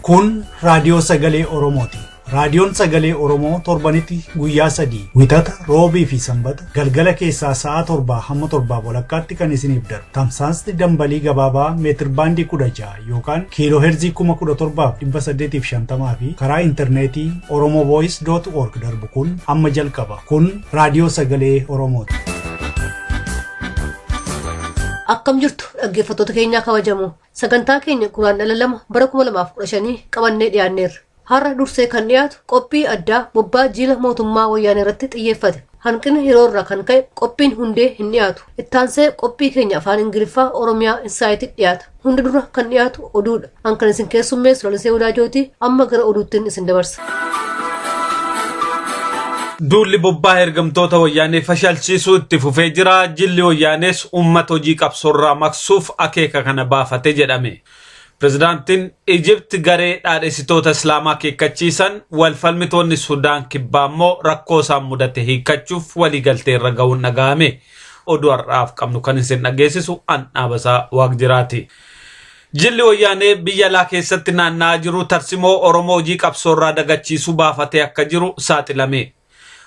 Kun Radio Tsegaye Oromooti. Raadiyoon Tsegaye Oromoo torbanitti guyyaa 3 wixata roobii fi sanbata galgala keessaa sa'a 7 hamma 7 walakkaatti kan isiniif darbu. Tamsaasni dambalii gabaabaa meetir baandii 16 yookaan kiiloo heerzii 17,850 fi karaa intarneetii Oromo Voice .org darbu kun amma jalqaba. Kun Raadiyoo Tsegaye Oromooti. Akkam jirtu dhaggeeffattoota keenyaa kabajamoo. Sagantaa keenya kuraan dhala lama bara 2015 qabannee dhiyaanneerra. Har'a dursee kan dhiyaatu qophii addaa bobbaa jila mootummaa wayyaanee irratti xiyyeeffate. Hanqina yeroo irraa kan ka'e qophiin hundee hin dhiyaatu. Ittaansee qophii keenya afaan Ingiliffaa Oromiyaa Insaayititti dhiyaata. Hunda dura kan dhiyaatu oduudha. Hankan isin keessummeessu Lalisee Wadaajootii amma gara oduuttiin isin dabarsa. Duulli bobbaa ergamtoota wayyaanee fashalchiisuu itti fufee jira. Jilli wayyaanees uummata hojii qabsoorraa maqsuuf akeeka kana baafate jedhame. Pirezidaantiin Ijipti garee dhaadhessitoota Islaamaa akeekkachiisan walfalmitoonni Sudaan kibbaa immoo rakkoo isaan mudate hiikkachuuf waliigaltee irra ga'uun dhaga'ame. Oduu har'aaf qabnu kan isin dhageessisu Dhaabasaa Waaqjiraati. Jilli wayyaanee biyya alaa keessatti naanna'aa jiru tarsimoo Oromoo hojii qabsoorraa dagachiisuu baafatee akka jiru saaxilame.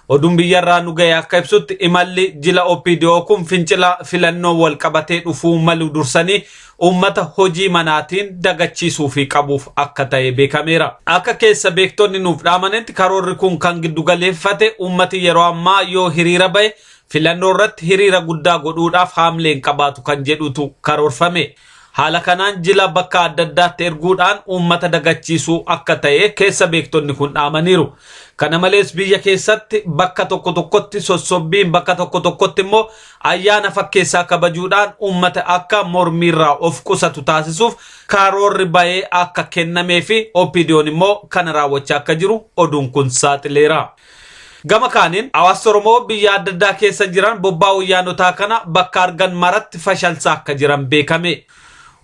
Oduun biyyarraa nu ga'e akka ibsutti imalli jila OPDO kun fincila filannoo wal qabatee dhufuu malu dursanii uummata hojii manaatiin dagachiisuu fi qabuuf akka ta'e beekameera. Akka keessa beektonni nuuf dhaamanitti karoorri kun kan giddu galeeffate uummati yeroo ammaa yoo hiriira ba'e filannoo irratti hiriira guddaa godhuudhaaf haamleen qabaatu kan jedhutu karoorfame. Haala kanaan jila bakka adda addaatti erguudhaan uummata dagachiisuu akka ta'e keessa beektonni kun dhaamaniiru. Kana malees biyya keessatti bakka tokko tokkotti sossobbiin bakka tokko tokkotti immoo ayyaana fakkeessaa kabajuudhaan uummata akka mormiirraa of qusatu taasisuuf karoorri ba'ee akka kennamee fi OPDO'n immoo kana raawwachaa akka jiru oduun kun saaxileera. Gama kaaniin hawaasa Oromoo biyya adda addaa keessa jiran bobbaa wayyaanotaa kana bakka argan maratti fashalsaa akka jiran beekame.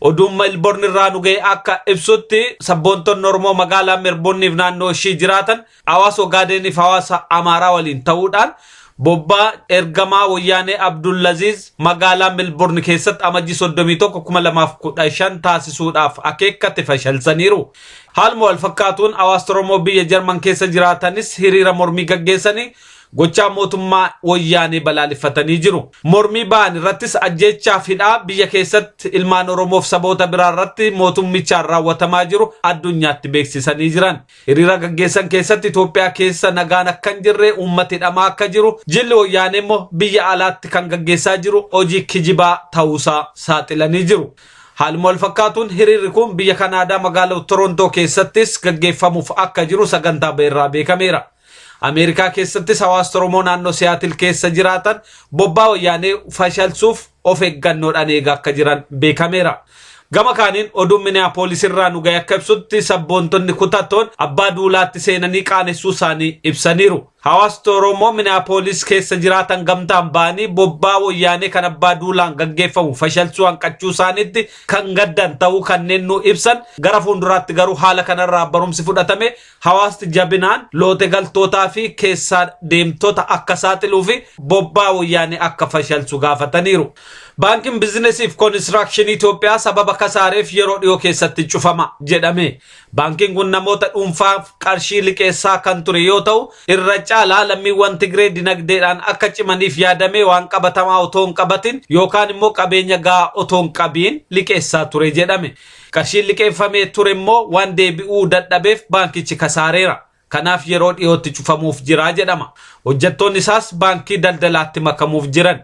Oduun Melbourne irraa nu ga'e akka ibsutti sabboontonni Oromoo magaalaa Melbourne fi naannoo ishii jiraatan hawaasa Ogaadeniif hawaasa Amaaraa waliin ta'uudhaan bobbaa ergamaa wayyaanee Abdullaziz magaalaa Melbourne keessatti amajjii 31/2015 taasisuudhaaf akeekkate fashalsaniiru. Haaluma wal fakkaatuun hawaasa Oromoo biyya Jarman keessa jiraatanis hiriira mormii gaggeessanii gochaa mootummaa wayyaanee balaaleffatanii jiru. Mormii ba'an irrattis ajjechaa fidhaa biyya keessatti ilmaan Oromoof saboota biraa irratti mootummichaan raawwatamaa jiru addunyaatti beeksisanii jiran. Hiriira gaggeessan keessatti Itoophiyaa keessa nagaan akka hin jirre uummati hidhamaa akka jiru jilli wayyaanee immoo biyya alaatti kan gaggeessaa jiru hojii kijibaa ta'uusaa saaxilanii jiru. Haaluma wal fakkaatuun hiriirri kun biyya Kanaadaa magaalaa Torontoo keessattis gaggeeffamuuf akka jiru sagantaa ba'eerraa beekameera. Ameerikaa keessattis hawaasa Oromoo naannoo Siyaatil keessa jiraatan bobbaa wayyaanee fashalsuuf of eeggannoodhaan eegaa akka jiran beekameera. Gama kaaniin oduun Minneapolis irraa nu ga'e akka ibsutti sabboontonni kutatoon abbaa duulaatti seenanii qaanessuu isaanii ibsaniiru. Hawaasa Oromoo Minneapolis keessa jiraatan gamtaan ba'anii bobbaa wayyaanee kan abbaa duulaan gaggeeffamu fashalsuu hanqachuu isaaniitti kan gaddan ta'uu kanneen nu ibsan gara fuulduraatti garuu haala kanarraa barumsi fudhatame hawaasti jabinaan loote galtootaa fi keessaa deemtota akka saaxiluu fi bobbaa wayyaanee akka fashalsu gaafataniiru. Baankiin biizinesiif konistiraakshinii Itoophiyaa sababa kasaareef yeroo dhiyoo keessatti cufama jedhame. Baankiin kun namoota dhuunfaaf qarshii liqeessaa kan ture yoo ta'u irra caalaa lammiiwwan Tigree dinagdeedhaan akka cimaniif yaadamee waan qabatamaa otoo hin qabatin yookaan immoo qabeenya gahaa otoo hin qabiin liqeessaa ture jedhame. Qarshiin liqeeffamee ture immoo waan deebi'uu dadhabeef baankichi kasaareera. Kanaaf yeroo dhiyootti cufamuuf jira jedhama. Hojjettoonni isaas baankii daldalaatti makamuuf jiran.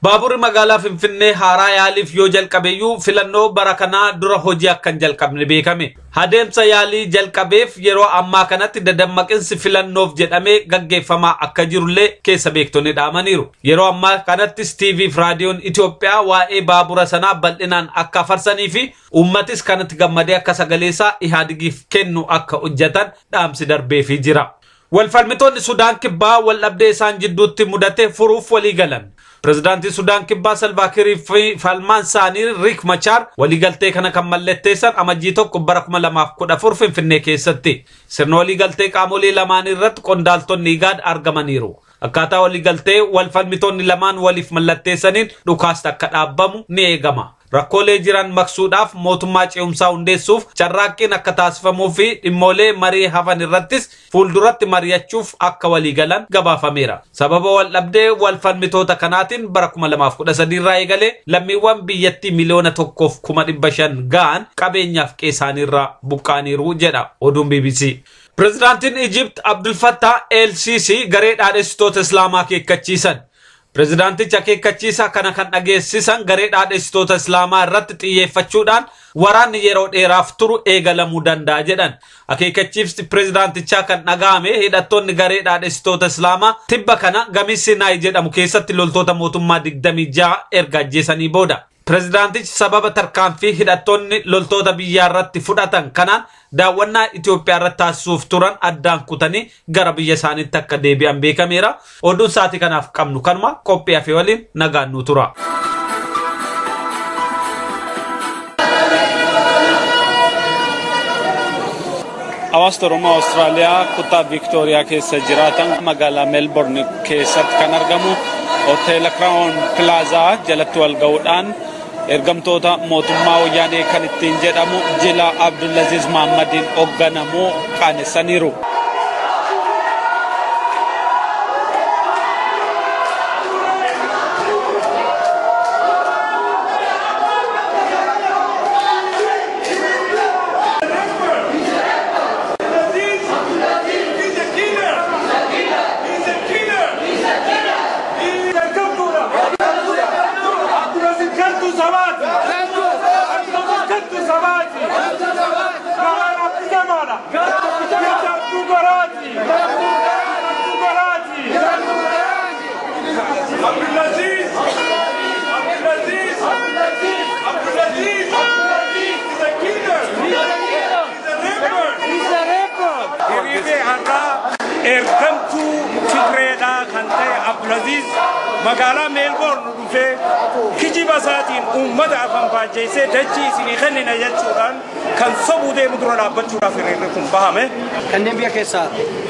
Baaburri magaalaa Finfinnee haaraa yaaliif yoo jalqabeeyyuu filannoo bara kanaa dura hojii akka hin jalqabne beekame. Adeemsa yaalii jalqabeef yeroo ammaa kanatti dadammaqinsi filannoof jedhamee gaggeeffamaa akka jirullee keessa beektonni dhaamaniiru. Yeroo ammaa kanattis TV fi raadiyoon Itoophiyaa waa'ee baabura sanaa bal'inaan akka farsanii fi uummatis kanatti gammadee akka sagaleessaa Ihadigiif kennu akka hojjetan dhaamsi darbeefii jira. Walfalmitoonni Sudaan kibbaa wal dhabdee isaan jidduutti mudate furuuf walii galan. Pirezidaantii Sudaan kibbaa Salva Kiir fi falmaan isaanii Riek Machar waliigaltee kana kan mallatteessan amajjii 1/2014 Finfinnee keessatti. Sirna waliigaltee qaamolee lamaan irratti qondaaltonni IGAD argamaniiru. Akkaataa waliigaltee walfalmitoonni lamaan waliif mallatteessaniin dhukaas akka dhaabbamu ni eegama. rakkoolee jiran maqsuudhaaf mootummaa ce'umsaa hundeessuuf carraaqqiin akka taasifamuu fi dhimmoolee marii hafan irrattis fuulduratti mari'achuuf akka waliigalan gabaafameera. Sababa wal dhabdee wal falmitoota kanaatiin bara 2013 irraa eegalee lammiiwwan biyyattii miliyoona 1,500 ga'an qabeenyaaf qeessaanirraa buqqaaniiru jedha oduun BBC. Prezidaantiin Egypt Abdul Fattah el-Sisi garee dhaadhessitoota Islaamaa akeekkachiisan. Prezidaanticha akeekkachiisa kana kan dhageessisan garee dhaadhessitoota Islaamaa irratti xiyyeeffachuudhaan waraanni yeroo dheeraaf turu eegalamuu danda'a jedhan. Akeekkachiifti prezidaantichaa kan dhaga'ame hidhattoonni garee dhaadhessitoota Islaamaa tibba kana gamii Sinaayi jedhamu keessatti loltoota mootummaa 26 erga ajjeesanii booda. Prezidaantichi sababa tarkaanfii hidhattoonni loltoota biyyaa irratti fudhatan kanaan daawwannaa Itoophiyaa irratti taasisuuf turan addaan kutanii gara biyya isaaniitti akka deebi'an beekameera. Oduun sa'aatii kanaaf qabnu kanuma qophii hafe waliin nagaan nu tura. Hawaasa Oromoo Awustiraaliyaa kutaa Viktooriyaa keessa jiraatan magaalaa Melbourne keessatti kan argamu hoteela Crown Plaza jalatti wal ga'uudhaan ergamtoota mootummaa wayyaanee kan ittiin jedhamu jila Abdulaziz Mahammadiin hoogganamu qaanessaniiru. Abdulaziz magaalaa Melbourne dhufee kijiba isaatiin uummata afaan faajjeessee dachii isinii kennina jechuudhaan kan sobuu deemu dura dhaabbachuudhaaf hiriirri kun bahame. Kanneen biyya keessaa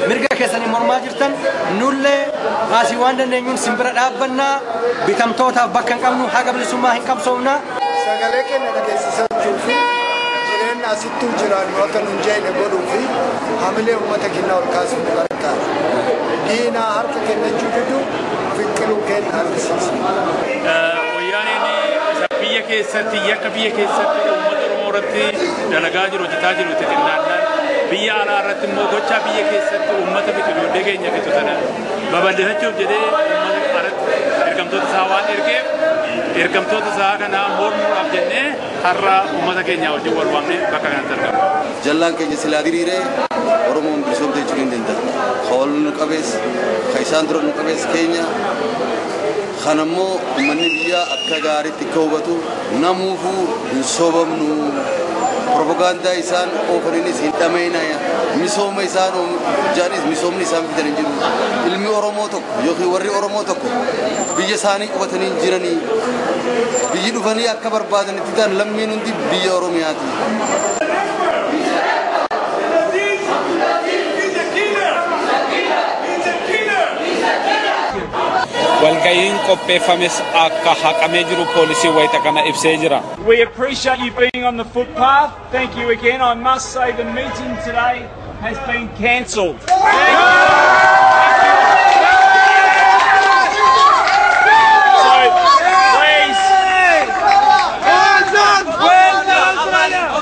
mirga keessanii mormaa jirtan nullee asii waan dandeenyuun simbira dhaabbannaa bitamtootaaf bakka hin qabnu haga bilisummaa hin qabsoomna. Sagalee keenya dhageessisachuu fi jireenya asittuu jiraannu akka nun jeene godhuu fi hamilee uummata kennaa ol kaasuu nu gargaara. Diina harka kennachuu didu fiqiluu kenna argisiisa. Wayyaaneen biyya keessatti yakka biyya keessatti uummata Oromoo irratti dalagaa jiru hojjetaa jiru xixiqqaadhaan biyya alaa irratti immoo gochaa biyya keessatti uummata fiqiluu deegeenya fitu sana babal'ifachuuf jedhee uummata alatti ergamtoota isaa waan ergeef ergamtoota isaa kana mormuudhaaf jennee har'a uummata keenya wajjin wal waamnee bakka kanatti argama. Jallaan keenya silaa diriiree Oromoon bilisoomte jechuu hin danda'a. Hawaal nu qabees, ka isaan dura nu qabees keenya. Kanammoo uummanni biyyaa akka gaariitti akka hubatu namuufuu hin sobamnu. Propagaandaa isaan oofaniinis hin dhameenaa. Misooma isaan jaanis misoomni isaan fidan hin jiru. Ilmi Oromoo tokko yookiin warri Oromoo tokko biyya isaanii qubatanii jiranii biyyi dhufanii akka barbaadanitti ta'an lammiin hundi biyya Oromiyaati. Walga'iin qopheeffames akka haqamee jiru poolisii wayita kana ibsee jira. We appreciate you being on the footpath. Thank you again. I must say the meeting today has been cancelled.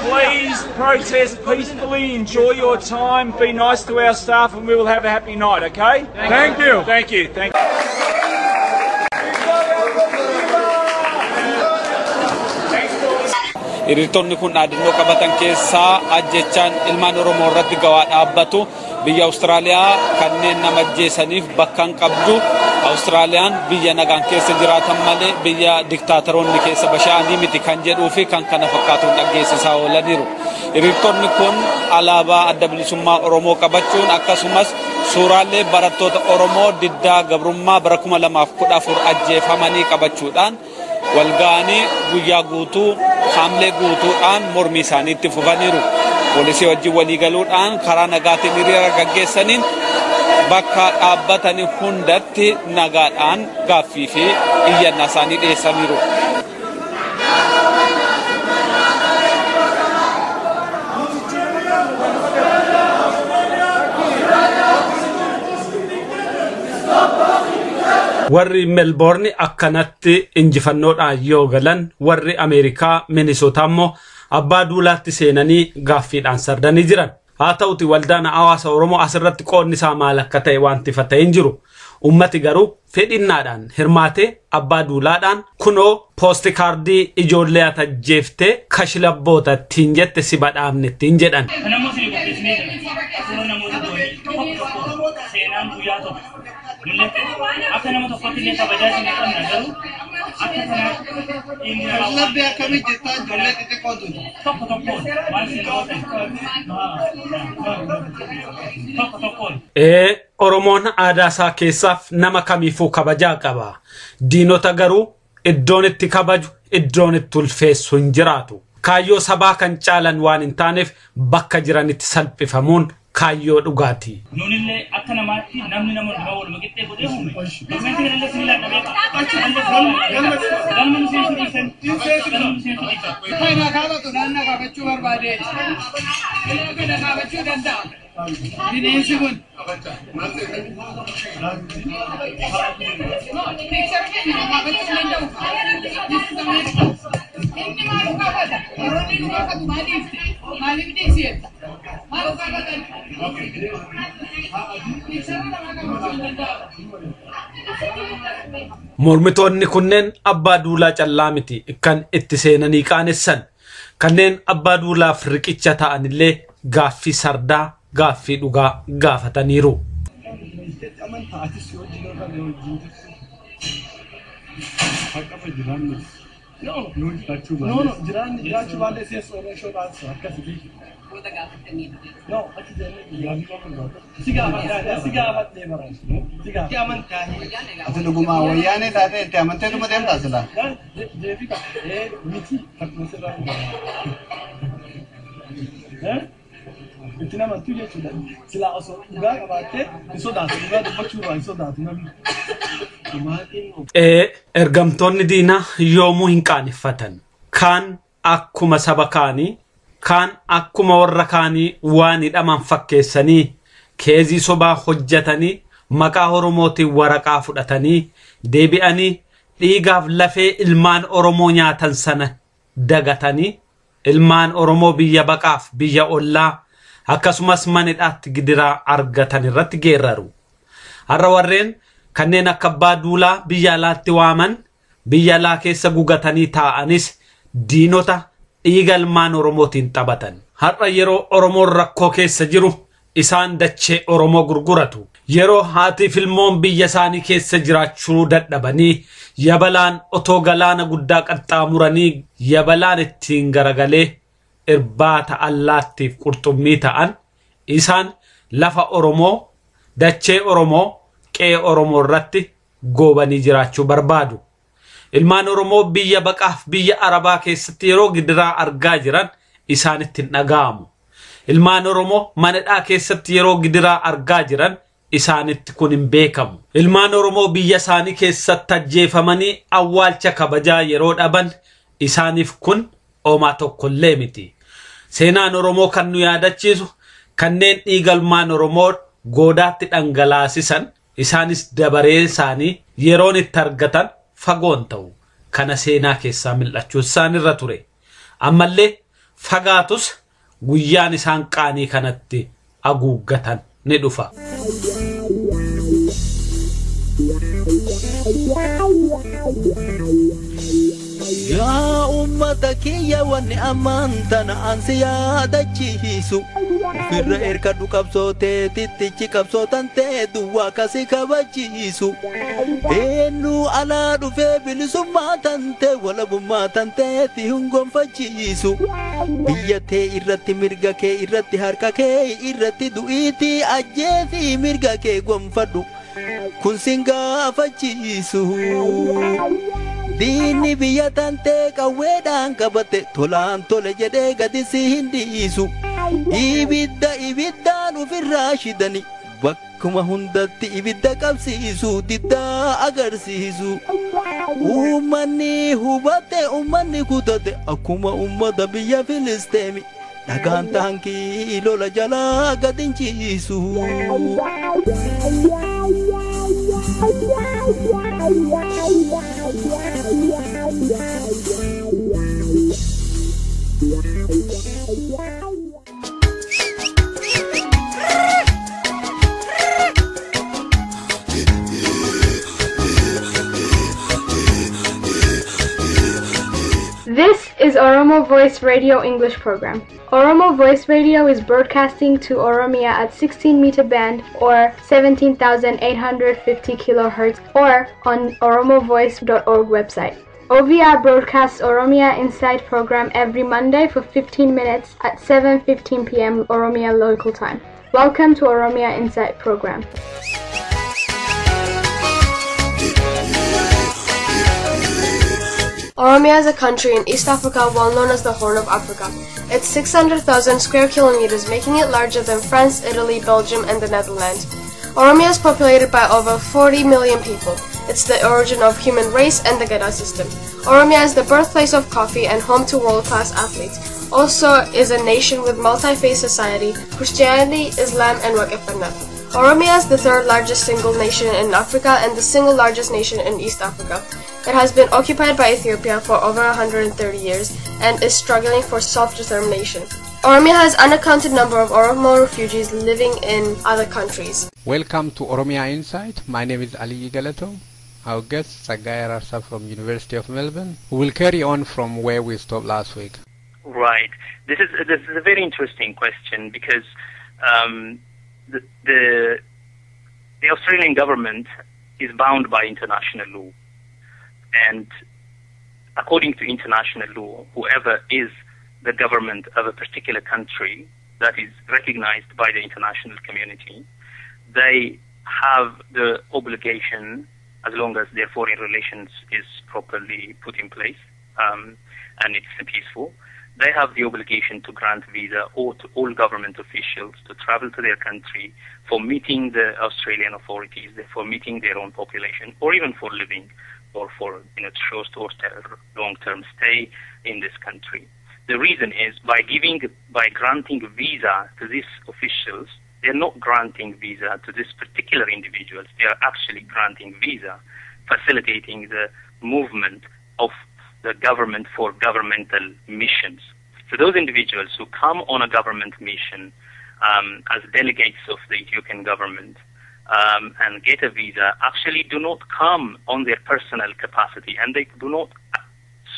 Please protest peacefully, enjoy your time, be nice to our staff, and we will have a happy night, okay? Thank you. Thank you. Thank you. Hiriirtonni kun dhaadannoo qabatan keessaa ajjechaan ilmaan Oromoo irratti gawaa dhaabbatu biyya Awustiraaliyaa kanneen nama ajjeesaniif bakka hin qabdu. Awustiraaliyaan biyya nagaan keessa jiraatan malee biyya diktaatoroonni keessa bashaa'anii miti kan jedhuu fi kan kana fakkaatuun dhageessisaa oolaniiru. Hiriirtonni kun alaabaa adda bilisummaa Oromoo qabachuun akkasumas suuraalee barattoota Oromoo diddaa gabrummaa bara 2014 ajjeefamanii qabachuudhaan walga'anii guyyaa guutuu hamlee guutuudhaan mormii isaaniitti fufaniiru. Poolisii wajjin waliigaluudhaan karaa nagaatiin hiriira gaggeessaniin bakka dhaabbatanii hundatti nagaadhaan gaaffii fi iyyannaa isaanii dhiyeessaniiru. warri Melbourne akkanatti injifannoodhaan yoo galan warri Ameerikaa Minnesota ammoo abbaa duulaatti seenanii gaaffiidhaan sardanii jiran. haa ta'uti waldaan hawaasa Oromoo asirratti qoodni isaa maal akka ta'e wanti fata'e hin jiru. Ummati garuu fedhinnaadhaan hirmaatee abbaa duulaadhaan kunoo poosti kaardii ijoollee atajjeeftee kashlabboota ittiin jette si badhaafne ittiin jedhan. Oromoon aadaa isaa keessaaf nama kamiifuu kabajaa qaba. Diinota garuu iddoon itti kabaju iddoon itti ulfeessu hin jiraatu. Kaayyoo sabaa kan caalan waan hin taaneef bakka jiranitti salphifamuun kaayyoo dhugaati. Nunillee akka namaatti namni nama dhuma wal maqixxee godhee uume. Dokumenti kanallee sinilaa dhabee galma nu seensu dhiisan. Kana kaabatu naannaa kaabachuu barbaade. Kana kaabachuu danda'a. Bineensi kun. Mormitoonni kunneen abbaa duulaa callaa miti kan itti seenanii qaanessan. Kanneen abbaa duulaaf riqicha ta'anillee gaaffii sardaa gaaffii dhugaa gaafataniiru. Intina mantu ya sudah sila asal juga kabate isoda juga dibachuru isoda tunabi. Ergamtoonni diinaa yoomuu hin qaaneffatan. Kaan akkuma saba kaanii, kaan akkuma warra kaanii waan hidhaman fakkeessanii keezii sobaa hojjetanii maqaa Oromootiin waraqaa fudhatanii deebi'anii dhiigaaf lafee ilmaan Oromoo nyaatan sana dagatanii ilmaan Oromoo biyya baqaaf biyya ollaa akkasumas manidhaatti gidiraa argatan irratti geeraru. Har'a warreen kanneen akka abbaa duulaa biyya alaatti waaman biyya alaa keessa gugatanii taa'anis diinota dhiiga ilmaan Oromootiin taphatan. Har'a yeroo Oromoon rakkoo keessa jiru isaan dachee Oromoo gurguratu. Yeroo haatiif ilmoon biyya isaanii keessa jiraachuu dadhabanii yabalaan otoo galaana guddaa qaxxaamuranii yabalaan ittiin garagalee irbaata allaattiif qurxummii ta'an isaan lafa Oromoo dachee Oromoo qe'ee Oromoo irratti goobanii jiraachuu barbaadu. Ilmaan Oromoo biyya baqaaf biyya Arabaa keessatti yeroo gidiraa argaa jiran isaanitti hin dhaga'amu. Ilmaan Oromoo manadhaa keessatti yeroo gidiraa argaa jiran isaanitti kun hin beekamu. Ilmaan Oromoo biyya isaanii keessatti ajjeefamanii awwaalcha kabajaa yeroo dhaban isaaniif kun homaa tokkollee miti. Seenaan Oromoo kan nu yaadachiisu kanneen dhiiga ilmaan Oromoo goodaatti dhangalaasisan isaanis dabaree isaanii yeroon itti argatan fagoon ta'u kana seenaa keessaa mil'achuu isaan irra ture. Ammallee fagaatus guyyaan isaan qaanii kanatti haguuggatan ni dhufa. Ya ummata kiyya wanni amantana ansi yaadachiisu firra erkadhu qabsootee tittichi qabsootan ta'e duwwaa kasi kabachiisu eenyu alaa dhufee bilisummaa tante walabummaa tanteeti hungonfachiisu biyya tee irratti mirga kee irratti harka kee irratti du'iitii ajjeetii mirga kee gonfadhu kun sin gaafachiisu. Dini biyya tante qawweedhaan qabate tolaan tole jedhee gadi si hin dhiisu ibiddaan ofirraa shidani bakkuma hundatti ibidda qabsiisu diddaa agarsiisu ummanni hubate ummanni kutate akkuma ummata biyya Filisteemi dhagaan taankii lola jalaa gadinchiisu. This is Oromo Voice Radio English program. Oromo Voice Radio is broadcasting to Oromia at 16-meter band or 17,850 kilohertz or on oromovoice.org website. OVR broadcasts Oromia Insight program every Monday for 15 minutes at 7:15 p.m. Oromia local time. Welcome to Oromia Insight program. Oromia is a country in East Africa well known as the Horn of Africa. It's 600,000 square kilometers, making it larger than France, Italy, Belgium, and the Netherlands. Oromia is populated by over 40 million people. It's the origin of human race and the Geleto system. Oromia is the birthplace of coffee and home to world-class athletes. Also is a nation with multi-faith society, Christianity, Islam, and Wakefana. Oromia is the third largest single nation in Africa and the single largest nation in East Africa. It has been occupied by Ethiopia for over 130 years and is struggling for self-determination. Oromia has unaccounted number of Oromo refugees living in other countries. Welcome to Oromia Insight. My name is Aliye Geleto. Our guest, Tsegaye Ararssa from University of Melbourne, who will carry on from where we stopped last week. Right. This is a very interesting question because the Australian government is bound by international law. And according to international law, whoever is the government of a particular country that is recognized by the international community, they have the obligation, as long as their foreign relations is properly put in place and it's peaceful, they have the obligation to grant visa or to all government officials to travel to their country for meeting the Australian authorities, for meeting their own population, or even for living or for short or long-term stay in this country. The reason is by granting visa to these officials, they're not granting visa to this particular individuals. They are actually granting visa, facilitating the movement of the government for governmental missions. So those individuals who come on a government mission as delegates of the Ethiopian government and get a visa actually do not come on their personal capacity, and they do not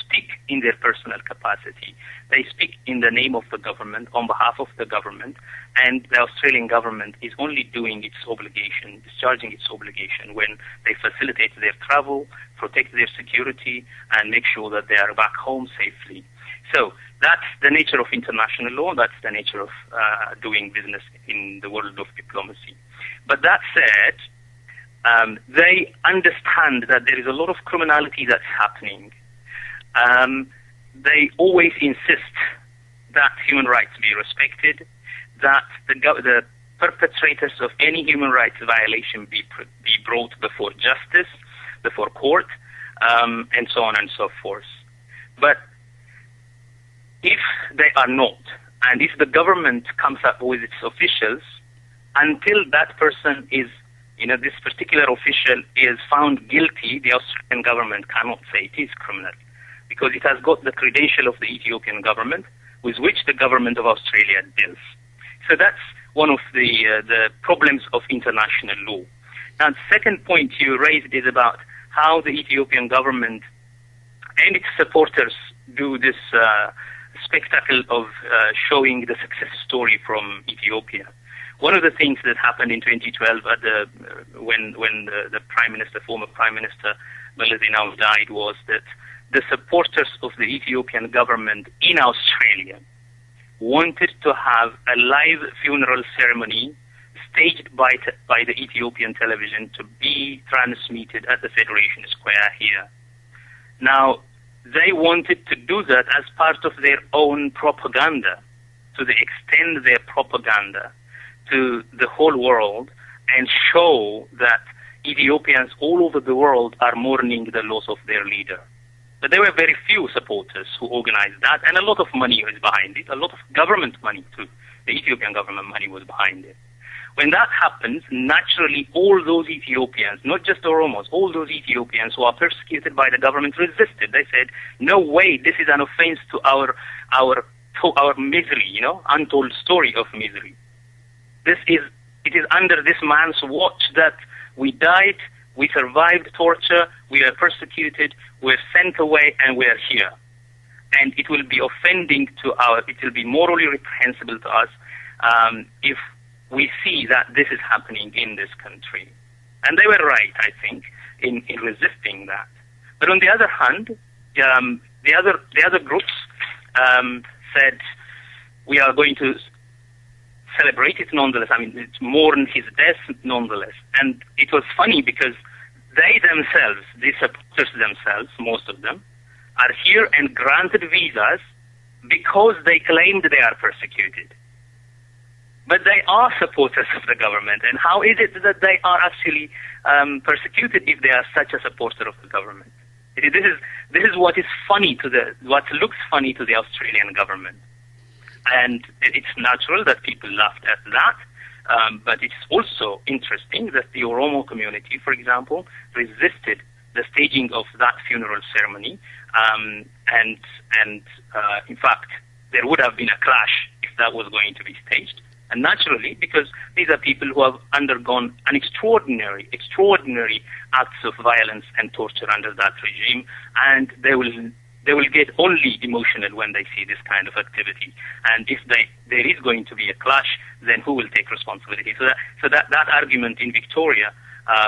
speak in their personal capacity. They speak in the name of the government, on behalf of the government, and the Australian government is only doing its obligation, discharging its obligation when they facilitate their travel, protect their security, and make sure that they are back home safely. So that's the nature of international law. That's the nature of doing business in the world of diplomacy. But that said, they understand that there is a lot of criminality that's happening. They always insist that human rights be respected, that the perpetrators of any human rights violation be brought before justice, before court, and so on and so forth. But if they are not, and if the government comes up with its officials, until that person is, this particular official is found guilty, the Australian government cannot say it is criminal, because it has got the credential of the Ethiopian government with which the government of Australia deals. So that's one of the problems of international law. Now, the second point you raised is about how the Ethiopian government and its supporters do this spectacle of showing the success story from Ethiopia. One of the things that happened in 2012 when the Prime Minister, former Prime Minister Melbourne died, was that the supporters of the Ethiopian government in Australia wanted to have a live funeral ceremony staged by the Ethiopian television to be transmitted at the Federation Square here. Now, they wanted to do that as part of their own propaganda, to extend their propaganda to the whole world and show that Ethiopians all over the world are mourning the loss of their leader. But there were very few supporters who organized that, and a lot of money was behind it, a lot of government money too. The Ethiopian government money was behind it. When that happens, naturally all those Ethiopians, not just Oromos, all those Ethiopians who are persecuted by the government resisted. They said, no way, this is an offense to our misery, you know, untold story of misery. It is under this man's watch that we died, we survived torture, we were persecuted, we were sent away, and we are here. And it will be offending to it will be morally reprehensible to us if we see that this is happening in this country. And they were right, I think, in resisting that. But on the other hand, the other groups said, we are going to celebrate it nonetheless. I mean, mourn his death nonetheless. And it was funny because they themselves, the supporters themselves, most of them, are here and granted visas because they claimed they are persecuted. But they are supporters of the government. And how is it that they are actually persecuted if they are such a supporter of the government? This is what is funny what looks funny to the Australian government. And it's natural that people laughed at that. But it's also interesting that the Oromo community, for example, resisted the staging of that funeral ceremony. And in fact, there would have been a clash if that was going to be staged. And naturally, because these are people who have undergone an extraordinary acts of violence and torture under that regime, and they will get only emotional when they see this kind of activity. And if there is going to be a clash, then who will take responsibility? So that argument in Victoria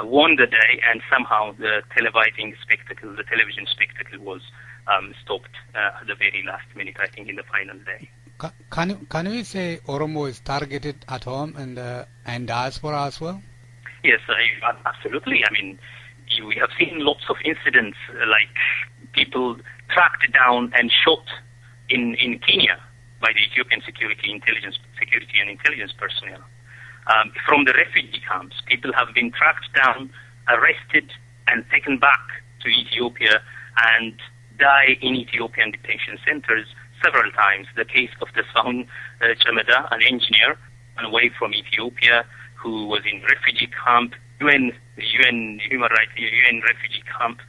won the day, and somehow the television spectacle was stopped at the very last minute, I think, in the final day. Can we say Oromo is targeted at home and diaspora as well? Yes, absolutely. I mean, we have seen lots of incidents like people tracked down and shot in Kenya by the Ethiopian security and intelligence personnel. From the refugee camps, people have been tracked down, arrested, and taken back to Ethiopia and die in Ethiopian detention centers several times. The case of the Sahun Chameda, an engineer away from Ethiopia who was in refugee camp, UN refugee camp,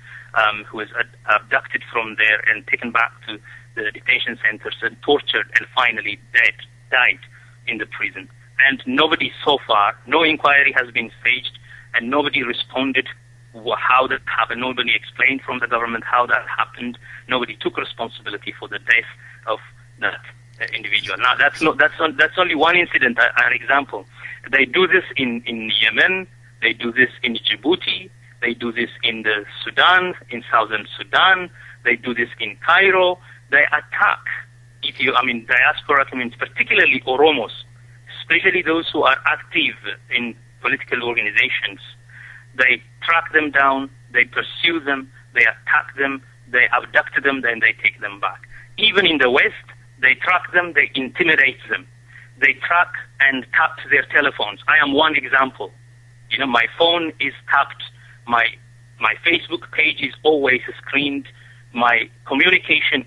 who was abducted from there and taken back to the detention centers and tortured and finally died in the prison. And nobody so far, no inquiry has been staged, and nobody responded how that happened. Nobody explained from the government how that happened. Nobody took responsibility for the death of that individual. Now, that's only one incident, an example. They do this in Yemen. They do this in Djibouti. They do this in the Sudan, in southern Sudan. They do this in Cairo. They attack diaspora communities, particularly Oromos, especially those who are active in political organizations. They track them down, they pursue them, they attack them, they abduct them, then they take them back. Even in the West, they track them, they intimidate them. They track and tap their telephones. I am one example. You know, my phone is tapped, my Facebook page is always screened, my communication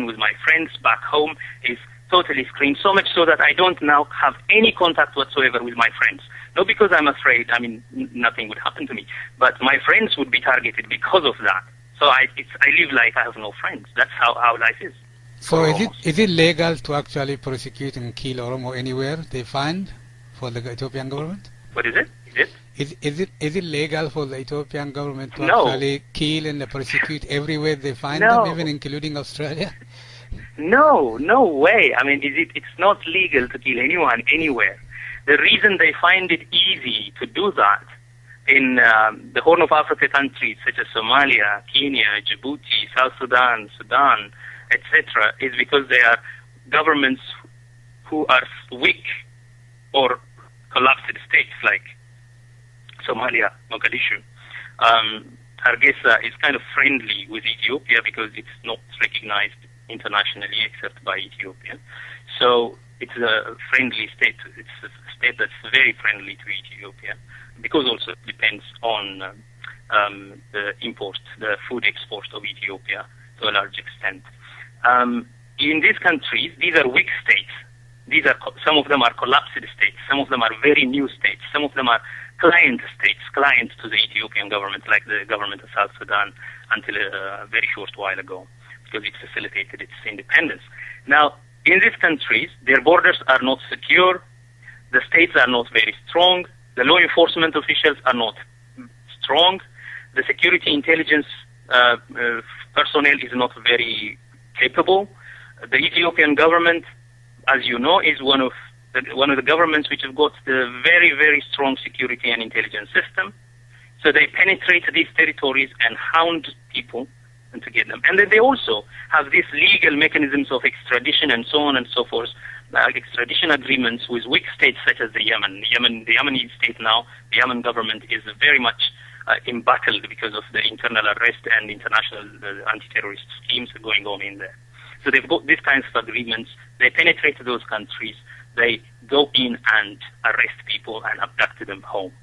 with my friends back home is totally screened, so much so that I don't now have any contact whatsoever with my friends. Not because I'm afraid, nothing would happen to me, but my friends would be targeted because of that. So I live like I have no friends. That's how life is. So is it legal to actually prosecute and kill Oromo anywhere they find for the Ethiopian government? What is it? Is it legal for the Ethiopian government to No. actually kill and prosecute everywhere they find No. them, even including Australia? No way. I mean, it's not legal to kill anyone anywhere. The reason they find it easy to do that in the Horn of Africa countries such as Somalia, Kenya, Djibouti, South Sudan, etc., is because they are governments who are weak or collapsed states like Somalia, Mogadishu. Hargeisa is kind of friendly with Ethiopia because it's not recognized internationally except by Ethiopia. So it's a friendly state. It's a state that's very friendly to Ethiopia because also it depends on the food export of Ethiopia to a large extent. In these countries, these are weak states. some of them are collapsed states, some of them are very new states, some of them are client states, client to the Ethiopian government, like the government of South Sudan until a very short while ago, because it facilitated its independence. Now, in these countries, their borders are not secure, the states are not very strong, the law enforcement officials are not strong, the security intelligence personnel is not very capable. The Ethiopian government, as you know, is one of the governments which have got the very, very strong security and intelligence system. So they penetrate these territories and hound people and to get them. And then they also have these legal mechanisms of extradition and so on and so forth, extradition agreements with weak states such as the Yemeni state now. The Yemen government is very much embattled because of the internal arrest and international anti-terrorist schemes going on in there. So they've got these kinds of agreements. They penetrate those countries. They go in and arrest people and abduct them home.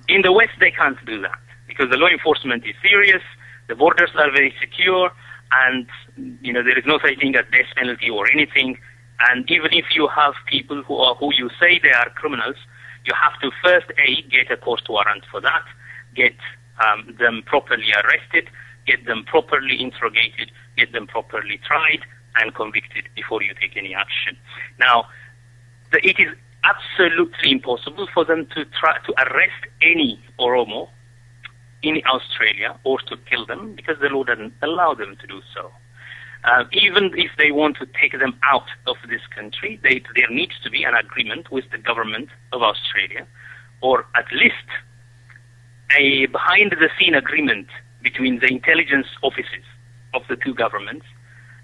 In the West, they can't do that because the law enforcement is serious, the borders are very secure, and there is no such thing as death penalty or anything. And even if you have people who you say they are criminals, you have to first get a court warrant for that, get them properly arrested, get them properly interrogated, get them properly tried and convicted before you take any action. Now, it is absolutely impossible for them to try to arrest any Oromo in Australia or to kill them because the law doesn't allow them to do so. Even if they want to take them out of this country, there needs to be an agreement with the government of Australia, or at least a behind-the-scene agreement between the intelligence offices of the two governments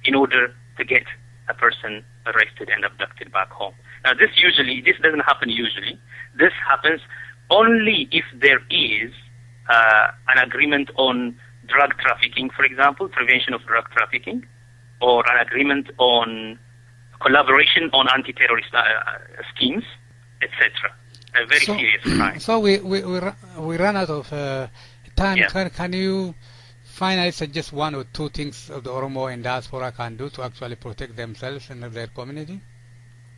in order to get a person arrested and abducted back home. Now, this doesn't happen usually. This happens only if there is an agreement on drug trafficking, for example, prevention of drug trafficking, or an agreement on collaboration on anti-terrorist schemes, etc. A very serious crime. So we run out of time. Yeah. Can you finally suggest one or two things the Oromo and diaspora can do to actually protect themselves and their community?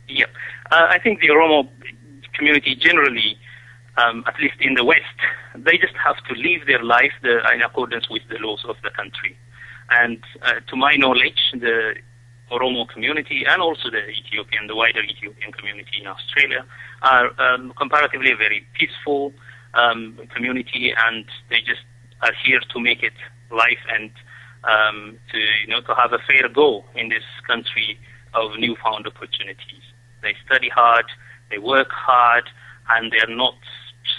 Yeah, I think the Oromo community generally, at least in the West, they just have to live their life in accordance with the laws of the country. And to my knowledge, the Oromo community and also the wider Ethiopian community in Australia are comparatively a very peaceful community, and they just are here to make it life and to have a fair go in this country of newfound opportunities. They study hard, they work hard, and they are not,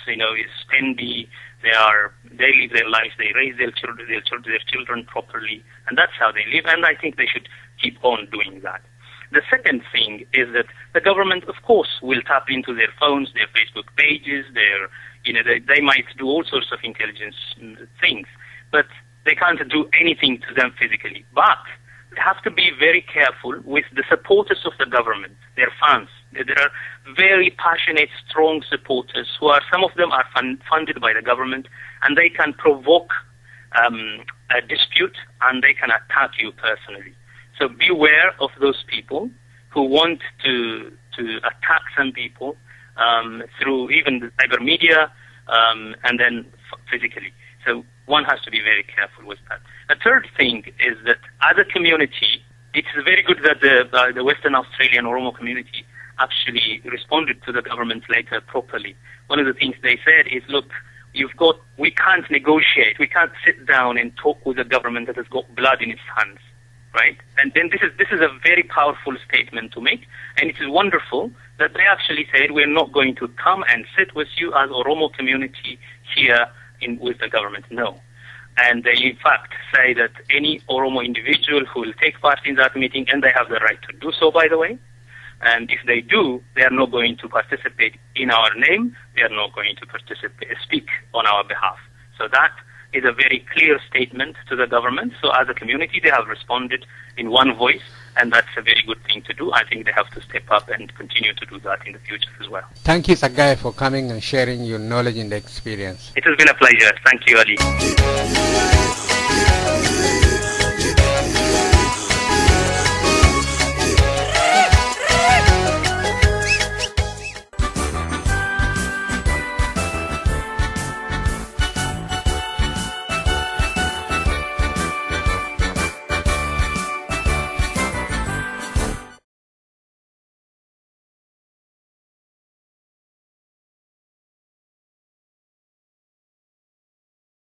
spendy. They live their lives, they raise their children properly, and that's how they live, and I think they should keep on doing that. The second thing is that the government, of course, will tap into their phones, their Facebook pages, they might do all sorts of intelligence things, but they can't do anything to them physically. But they have to be very careful with the supporters of the government, their fans. There are very passionate, strong supporters some of them are funded by the government, and they can provoke a dispute and they can attack you personally. So beware of those people who want to attack some people through even the cyber media and then physically. So one has to be very careful with that. A third thing is that as a community, it's very good that the Western Australian Oromo community actually responded to the government letter properly. One of the things they said is, look, we can't negotiate, we can't sit down and talk with a government that has got blood in its hands, right? And then this is a very powerful statement to make, and it is wonderful that they actually said, we're not going to come and sit with you as Oromo community here with the government. No. And they, in fact, say that any Oromo individual who will take part in that meeting, and they have the right to do so, by the way, and if they do, they are not going to participate in our name, they are not going to speak on our behalf. So that is a very clear statement to the government. So as a community, they have responded in one voice, and that's a very good thing to do. I think they have to step up and continue to do that in the future as well. Thank you, Tsegaye, for coming and sharing your knowledge and experience. It has been a pleasure. Thank you, Ali.